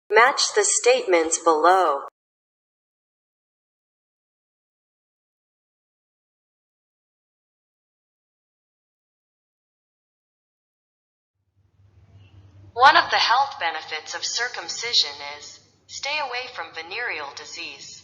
Match the statements below. One of the health benefits of circumcision is, stay away from venereal disease.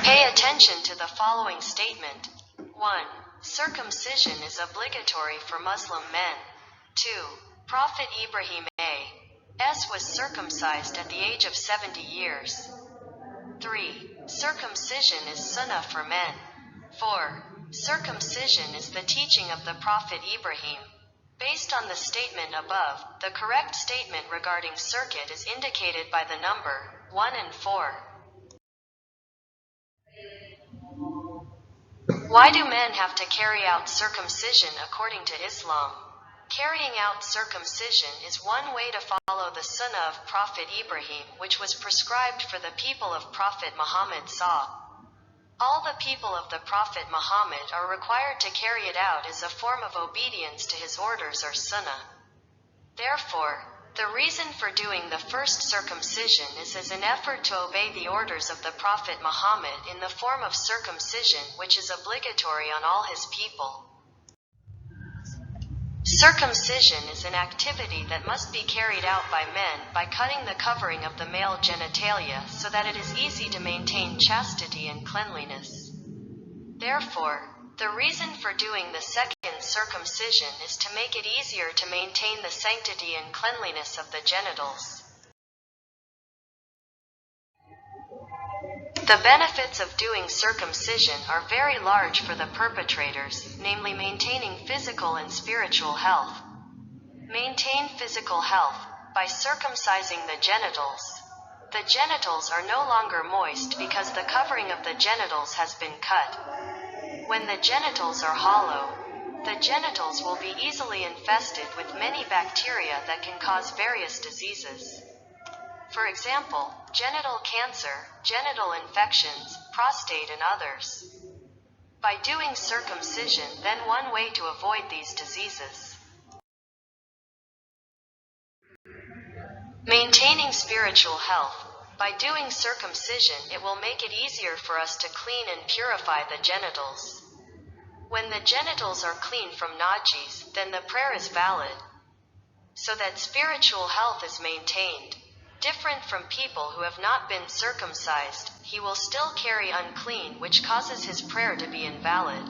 Pay attention to the following statement. 1. Circumcision is obligatory for Muslim men. 2. Prophet Ibrahim A.S. was circumcised at the age of 70 years. 3. Circumcision is sunnah for men. 4. Circumcision is the teaching of the Prophet Ibrahim. Based on the statement above, the correct statement regarding circuit is indicated by the number 1 and 4. Why do men have to carry out circumcision according to Islam? Carrying out circumcision is one way to follow the sunnah of Prophet Ibrahim, which was prescribed for the people of Prophet Muhammad SAW. All the people of the Prophet Muhammad are required to carry it out as a form of obedience to his orders or sunnah. Therefore, the reason for doing the first circumcision is as an effort to obey the orders of the Prophet Muhammad in the form of circumcision, which is obligatory on all his people. Circumcision is an activity that must be carried out by men by cutting the covering of the male genitalia so that it is easy to maintain chastity and cleanliness. Therefore, the reason for doing the second circumcision is to make it easier to maintain the sanctity and cleanliness of the genitals. The benefits of doing circumcision are very large for the perpetrators, namely maintaining physical and spiritual health. Maintain physical health by circumcising the genitals. The genitals are no longer moist because the covering of the genitals has been cut. When the genitals are hollow, the genitals will be easily infested with many bacteria that can cause various diseases. For example, genital cancer, genital infections, prostate and others. By doing circumcision, then one way to avoid these diseases. Maintaining spiritual health. By doing circumcision, it will make it easier for us to clean and purify the genitals. When the genitals are clean from najis, then the prayer is valid, so that spiritual health is maintained. Different from people who have not been circumcised, he will still carry unclean, which causes his prayer to be invalid.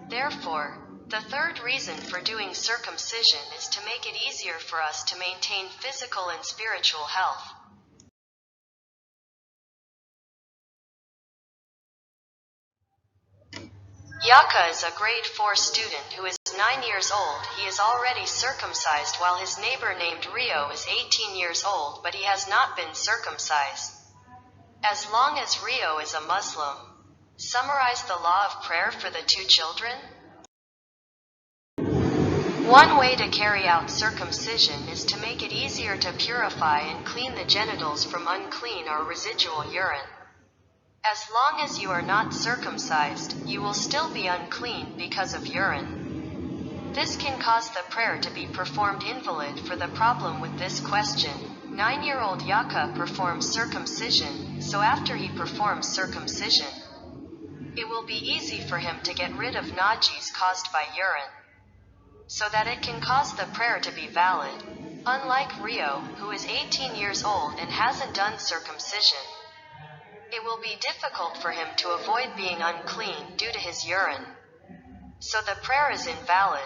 Therefore, the third reason for doing circumcision is to make it easier for us to maintain physical and spiritual health. Yaka is a grade 4 student who is 9 years old. He is already circumcised while his neighbor named Rio is 18 years old, but he has not been circumcised. As long as Rio is a Muslim. Summarize the law of prayer for the two children. One way to carry out circumcision is to make it easier to purify and clean the genitals from unclean or residual urine. As long as you are not circumcised, you will still be unclean because of urine. This can cause the prayer to be performed invalid. For the problem with this question, 9-year-old Yaka performs circumcision, so after he performs circumcision, it will be easy for him to get rid of najis caused by urine, so that it can cause the prayer to be valid. Unlike Rio, who is 18 years old and hasn't done circumcision, it will be difficult for him to avoid being unclean due to his urine, so the prayer is invalid.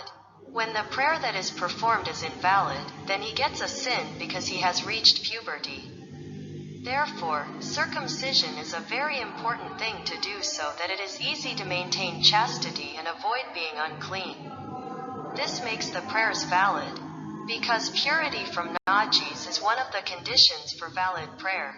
When the prayer that is performed is invalid, then he gets a sin because he has reached puberty. Therefore, circumcision is a very important thing to do so that it is easy to maintain chastity and avoid being unclean. This makes the prayers valid, because purity from najis is one of the conditions for valid prayer.